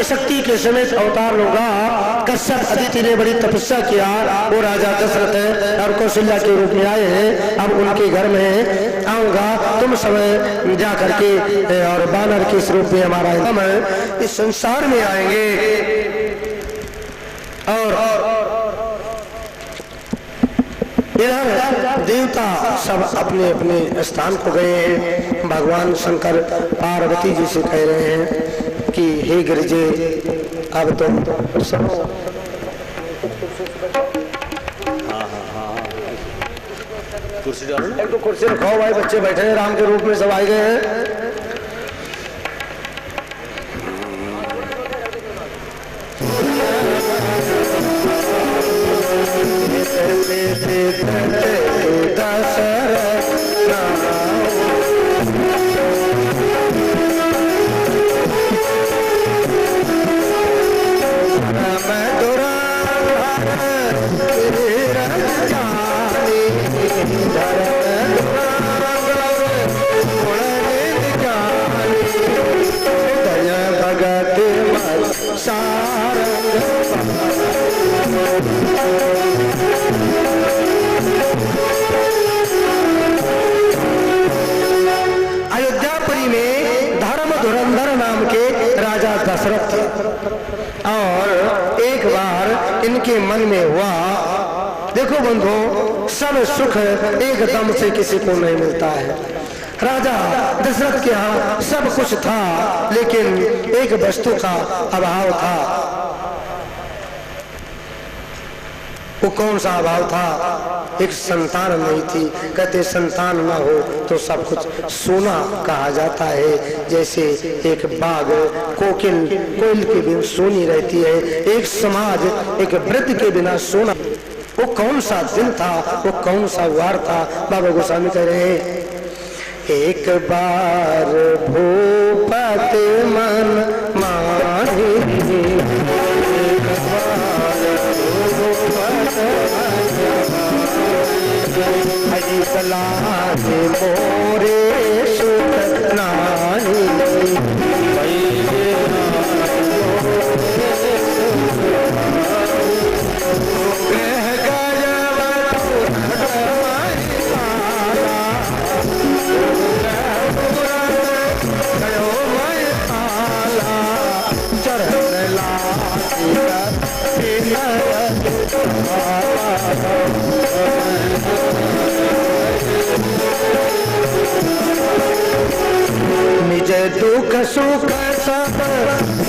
शक्ति के समेत अवतार होगा। कश्यप अदिति ने बड़ी तपस्या किया, वो राजा दशरथ और कौशल्या के रूप में आए हैं। अब उनके घर में आऊंगा, तुम समय जा करके और बानर के स्वरूप में हमारा हम इस संसार में आएंगे और इधर देवता सब अपने अपने स्थान को गए हैं। भगवान शंकर पार्वती जी से कह रहे हैं कि हे गिरिजे, अब तुम सब कुर्सी डालो, एक तो कुर्सी रखाओ भाई, बच्चे बैठे हैं राम के रूप में सब आए गए हैं। अयोध्यापुरी में धर्म धुरंधर नाम के राजा दशरथ थे और एक बार इनके मन में हुआ, देखो बंधु, सब सुख एकदम से किसी को नहीं मिलता है। राजा दशरथ के यहाँ सब कुछ था, लेकिन एक वस्तु का अभाव था। वो कौन सा अभाव था? एक संतान नहीं थी। कहते संतान न हो तो सब कुछ सोना कहा जाता है। जैसे एक बाग कोकिल कोयल के बिना सोनी रहती है, एक समाज एक वृद्ध के बिना सोना। वो कौन सा दिन था, वो कौन सा वार था? बाबा गोस्वामी कह रहे हैं, एक बार भूपति मन माही, हरि सलाह मोरे सुत नानी, निज दुख सुख सब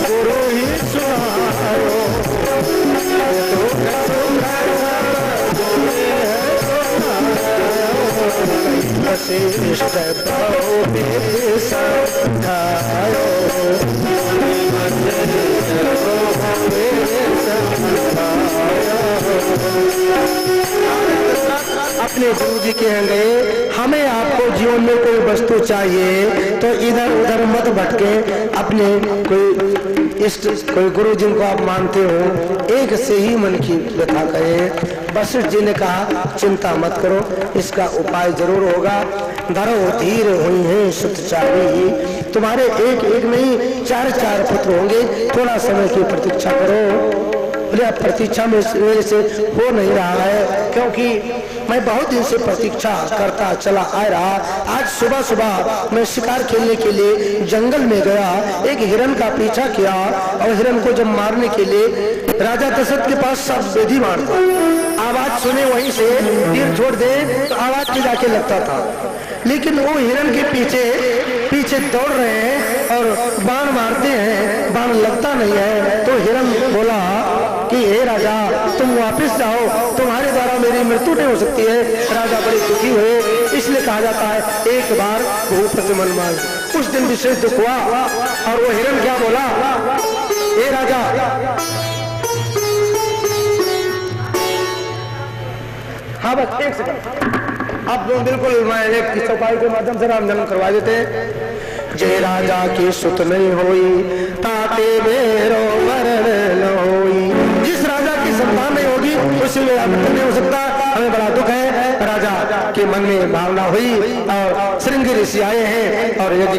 गुरु ही सुनायो, वशिष्ठ अपने गुरु जी के यहाँ गए, हमें आपको जीवन में कोई वस्तु चाहिए तो इधर उधर मत भटके, अपने कोई इष्ट कोई गुरु जिनको आप मानते हो एक से ही मन की व्यथा करें। वशिष्ठ जी ने कहा चिंता मत करो, इसका उपाय जरूर होगा। धरो धीर हुई है सुतचारी, तुम्हारे एक एक नहीं चार चार पुत्र होंगे, थोड़ा समय की प्रतीक्षा करो। बोले प्रतीक्षा में मेरे से हो नहीं रहा है, क्योंकि मैं बहुत दिन से प्रतीक्षा करता चला आ रहा। आज सुबह सुबह मैं शिकार खेलने के लिए जंगल में गया, एक हिरन का पीछा किया और हिरन को जब मारने के लिए राजा दशरथ के पास सब विधि मारता, आवाज सुने वहीं से तीर छोड़ दे तो आवाज के जाके लगता था, लेकिन वो हिरन के पीछे पीछे दौड़ रहे हैं और बाण मारते हैं, बाण लगता नहीं है। तो हिरन बोला कि हे राजा तुम वापस जाओ, तुम्हारे द्वारा मेरी मृत्यु नहीं हो सकती है। राजा बड़े दुखी हुए, इसलिए कहा जाता है एक बार भूपति मन मान। उस दिन विशेष दुख हुआ और वो हिरन क्या बोला, हे राजा हाँ बस एक सेकंड, अब बिल्कुल मैं एक चौपाई के माध्यम से राम जन्म करवा देते हैं। जय राजा की सुत नहीं होई, ताते मेरो मरण न होई। जिस राजा की संतान नहीं होगी उसी में मृत्यु नहीं हो सकता। हमें बड़ा दुख है। राजा के मन में भावना हुई और श्रृंगी ऋषि आए हैं और यज्ञ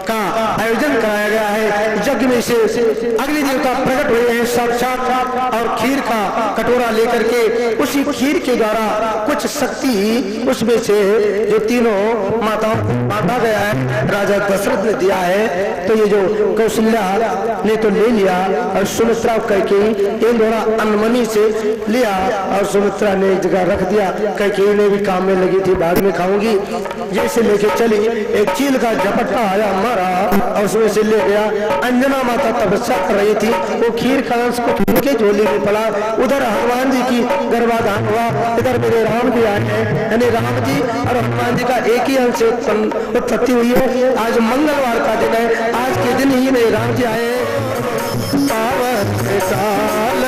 का आयोजन कराया गया है। यज्ञ में इसे अग्नि देवता प्रकट हुए हैं साक्षात और खीर का कटोरा लेकर के उसी खीर के द्वारा कुछ शक्ति उसमें से जो तीनों माताओं को बांटा गया है राजा दशरथ ने दिया है। तो ये जो कौशल्या ने तो ले लिया और सुमित्रा कैकेयी इन दोनों अनमनी से लिया और सुमित्रा ने एक जगह रख दिया। कैकेयी ने भी काम में लगी थी, बाद में खाऊंगी, जैसे लेके चली एक चील का झपट्टा आया मारा और उसमें से ले गया। अंजना माता तपस्या कर रही थी, वो खीर का अंश को उनके झोली में पड़ा। उधर हनुमान जी की गर्भाधान हुआ, इधर मेरे राम भी आए हैं, यानी राम जी और हनुमान जी का एक ही अंश उत्पत्ति हुई है। आज मंगलवार का दिन है, आज के दिन ही मेरे राम जी आए। पावन साल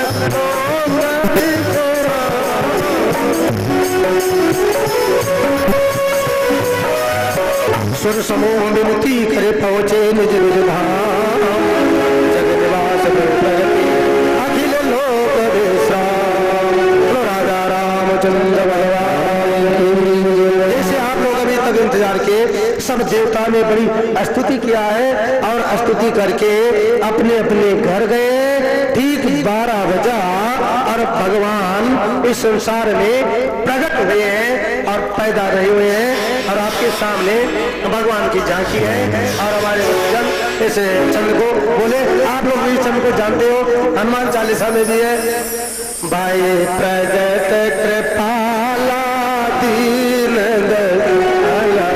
सुर समूह विनती करे पहुँचे निज निज धाम। जगन्निवास अखिल लोक विश्राम। राजा रामचंद्र भगवान। जैसे आप लोग अभी तक इंतजार के सब देवता ने बड़ी स्तुति किया है और स्तुति करके अपने अपने घर गए। ठीक 12 बजा और भगवान इस संसार में प्रकट हुए हैं और पैदा रहे हुए हैं और आपके सामने भगवान की झांकी है। और हमारे जन इस चंद्र को बोले, आप लोग भी चंद्र को जानते हो, हनुमान चालीसा में भी है, भाई प्रगट कृपाला दीन दयाला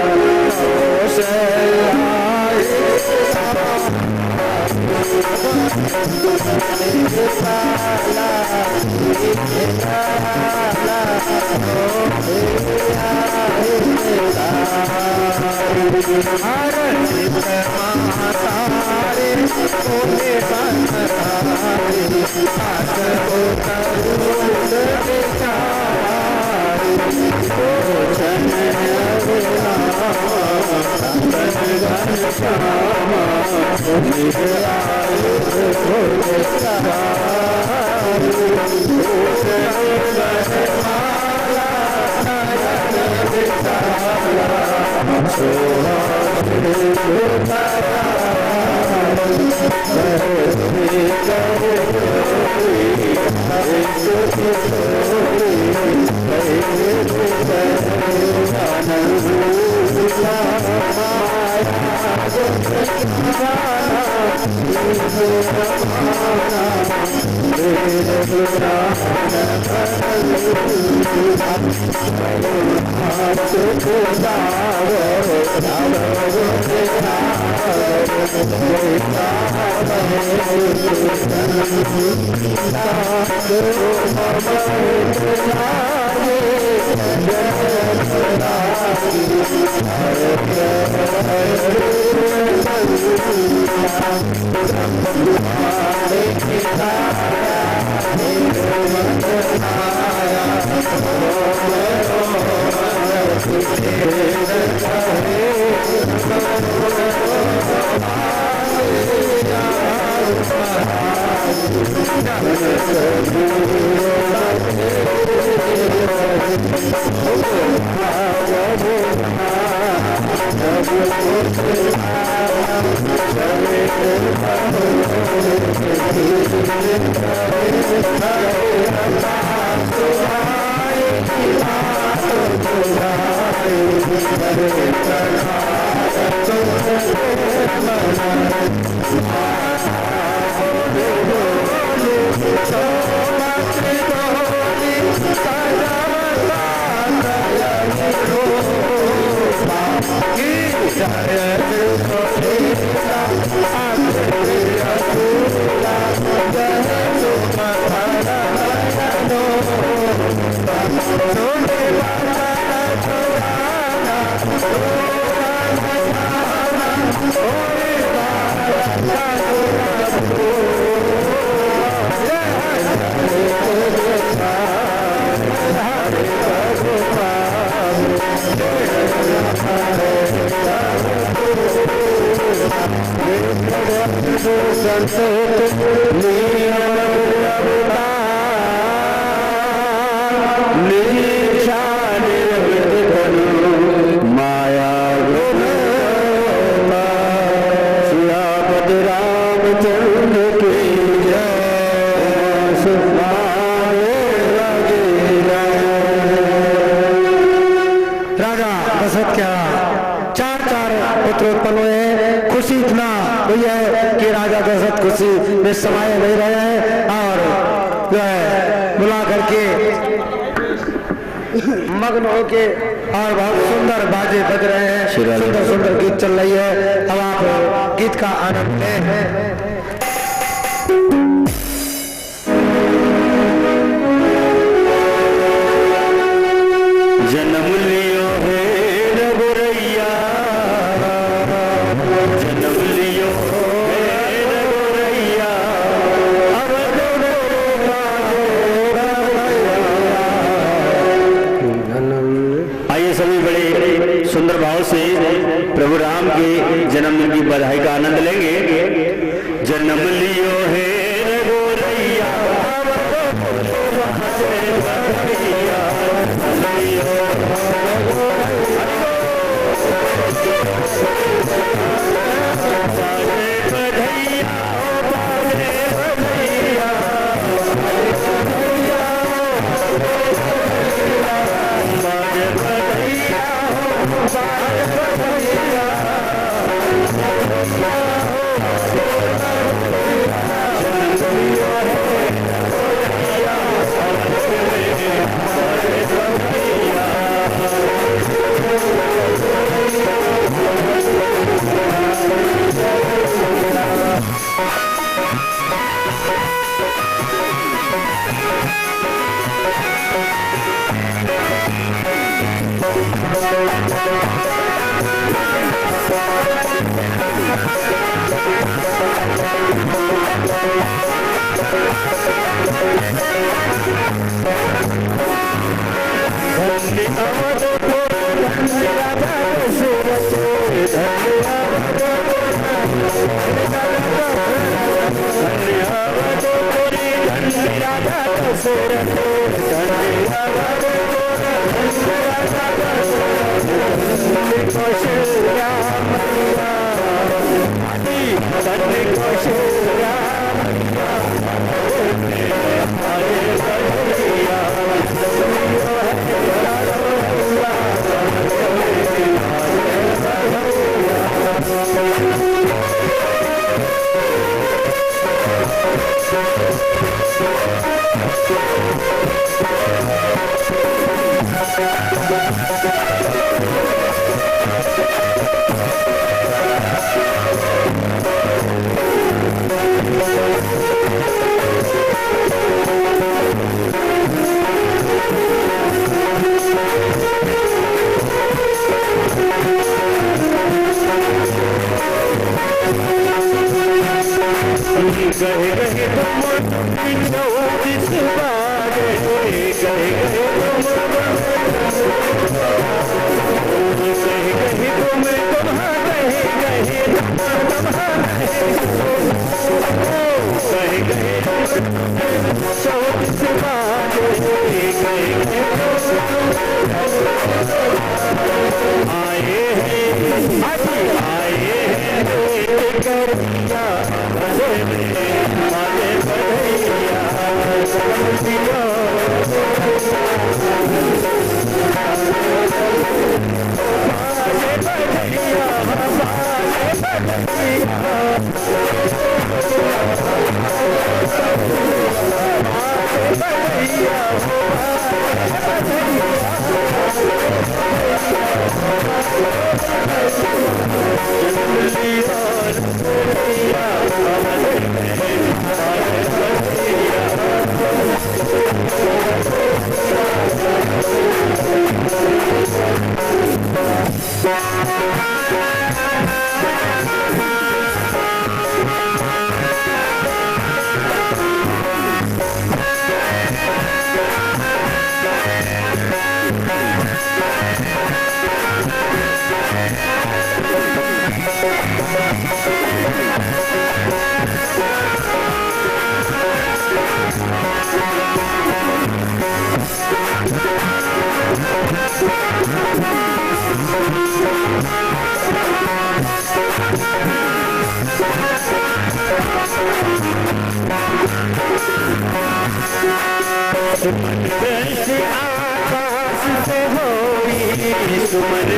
माया खुशी इतना हुई है कि राजा दशरथ खुशी में समाये नहीं रहे हैं और जो है बुला करके मग्न होके और बहुत सुंदर बाजे बज रहे हैं, सुंदर सुंदर गीत चल रही है। अब आप गीत का आनंद लें। जन्म लियो है रघुरैया, जन्म लियो है रघुरैया, आइए सभी बड़े सुंदर भाव से प्रभु राम के जन्मदिन की बधाई का आनंद लेंगे। जन्म लियो है रघुरैया, सुमन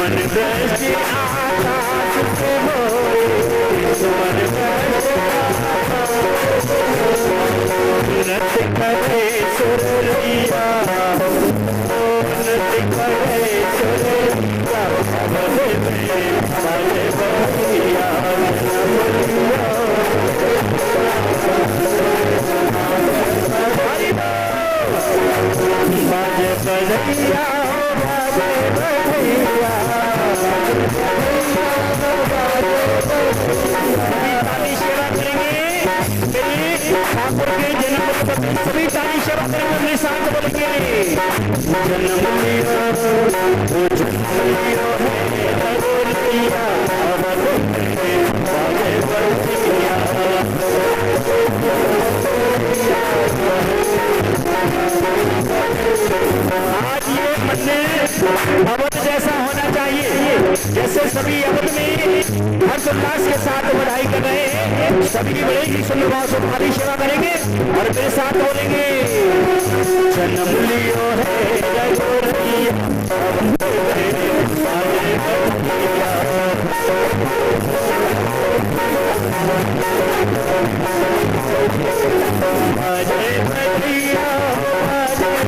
सुमन दृष्टि आकाश से मोरे, सुमन दृष्टि नृत्य करे सुरैया, नृत्य करे सुरैया, भले भले बलिया बाजे बलिया बाजे बलिया सेवा करेंगे ठाकुर के जन्म सभी ताली सेवा करेंगे अपने साथ बोलेंगे जन्म लिया वो जन्म लिया आज ये मंदिर अवध जैसा होना चाहिए, जैसे सभी अवध में हर्षोल्लास के साथ बधाई कर रहे हैं, सभी बड़े ही सुंदर भाव से थाली सेवा करेंगे और मेरे साथ बोलेंगे जन्म लियो है रघुरैया, बाजे बलिया बाजे बलिया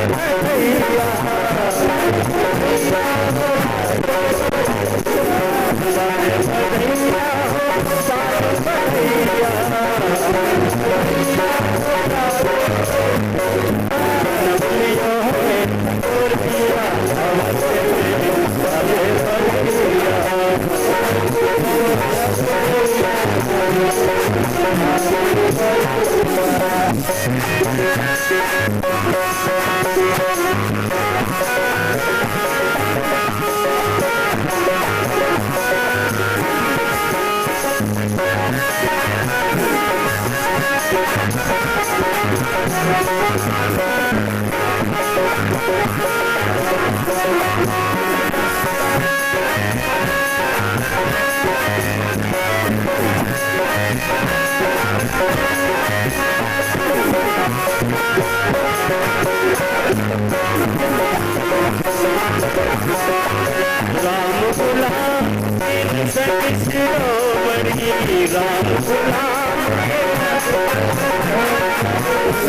राम गुलाम शिरोमणि, राम गुलाम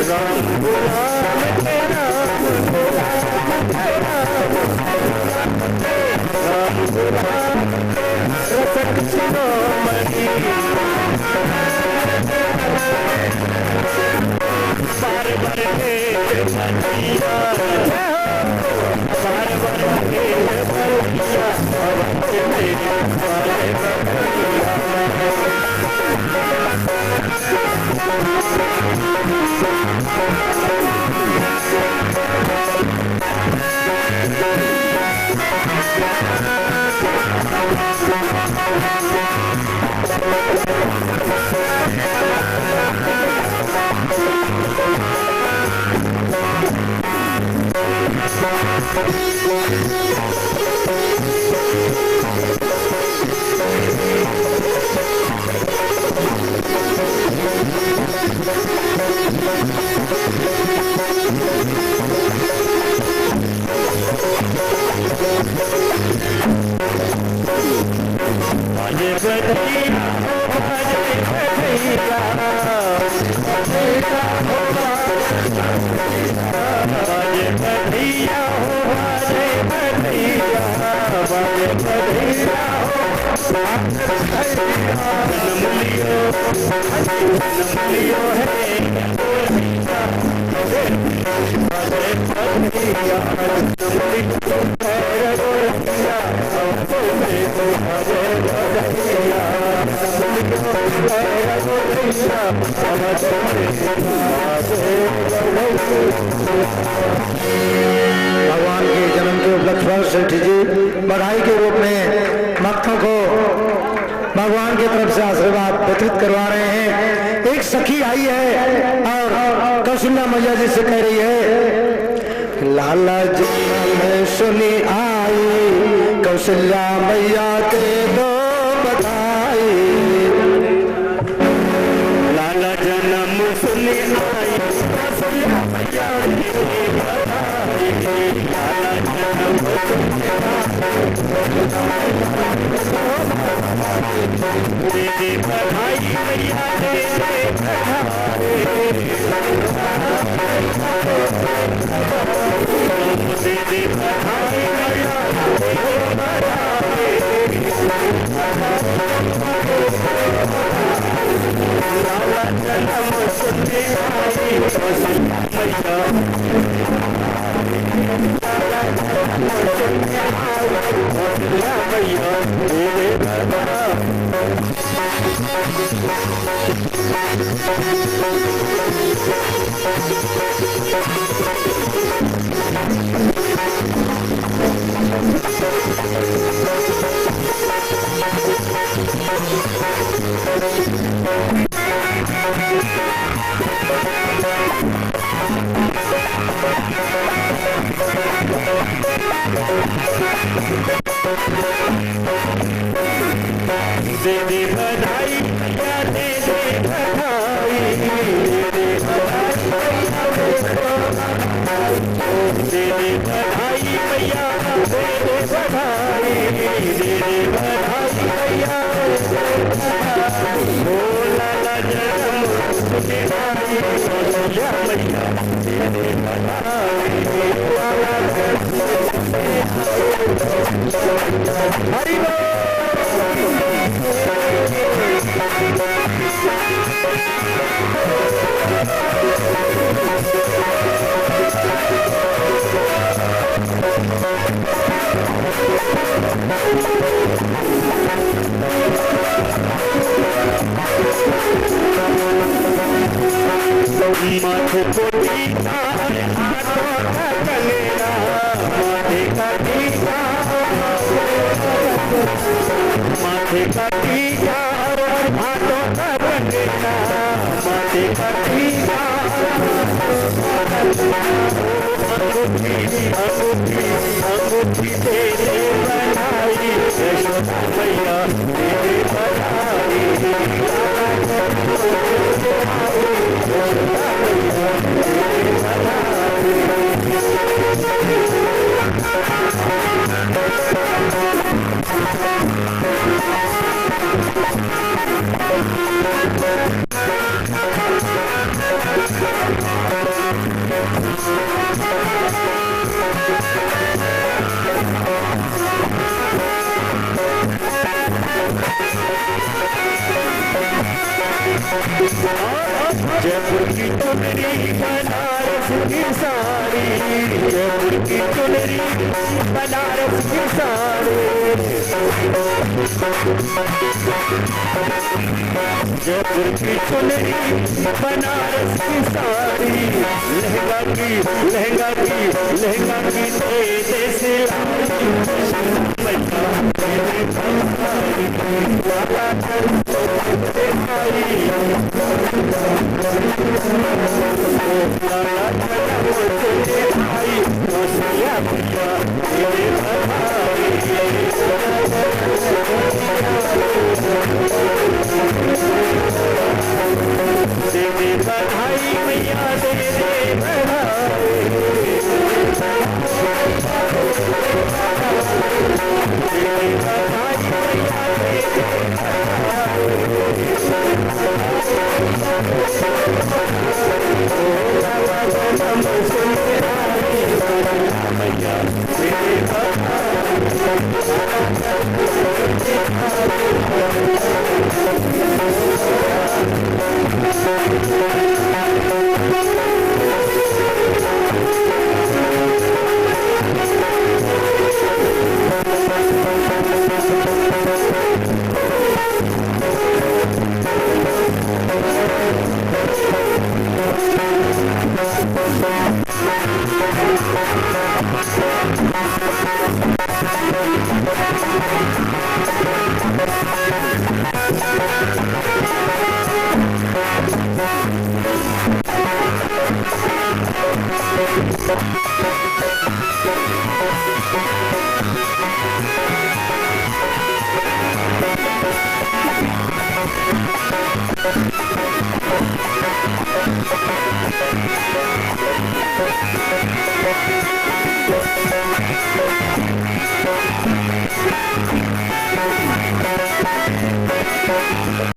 राम गुलाम तेरा राम गुलाम रसक शिरोमणि, बार बार मनिया बार बार मनिया बाजे बलिया बाजे बलिया बाजे बलिया बाजे बलिया बाजे बलिया जन्म लियो है बाजे बलिया भगवान के जन्म के उपलक्ष्य पर सेठ जी बधाई के रूप में भक्तों को भगवान की तरफ से आशीर्वाद वितरित करवा रहे हैं। एक सखी आई है और कौशल्या मैया जी से कह रही है, लाला जी ने सुनी आई कौशल्या मैया के दो बधाई, लाला जन्म सुनी आई कौशल्या मैया के बधाई, लाला जन्म सुनी आई दे दे बधाई मैया दे दे बधाई, दे दे बधाई मैया दे दे बधाई, लाला जन्म सुनने आई मैया, लाला जन्म सुनने आई मैया दे दे बधाई। दे दे बधाई मैया दे दे बधाई, दे दे बधाई मैया दे दे बधाई, दे दे बधाई मैया ओ लाला जन्म सुने आई मैया मैया दे दे बधाई, लाला जन्म हरि बोल। माथे को टीका हाथों का कलेरा, माथे का टीका, माथे का टीका हाथों का कलेरा, माथे का टीका, अंगूठी अंगूठी अंगूठी दे दे बधाई, यशोदा मैया दे दे बधाई, जयपुर की चुनरी बनारस की साड़ी, जयपुर की चुनरी बनारस की साड़ी, जयपुर की चुनरी बनारस की साड़ी, लहंगा की लहंगा की लहंगा की दे दे सिलाई, दे दे बधाई मैया दे दे बधाई, दे दे बधाई मैया दे Thank you.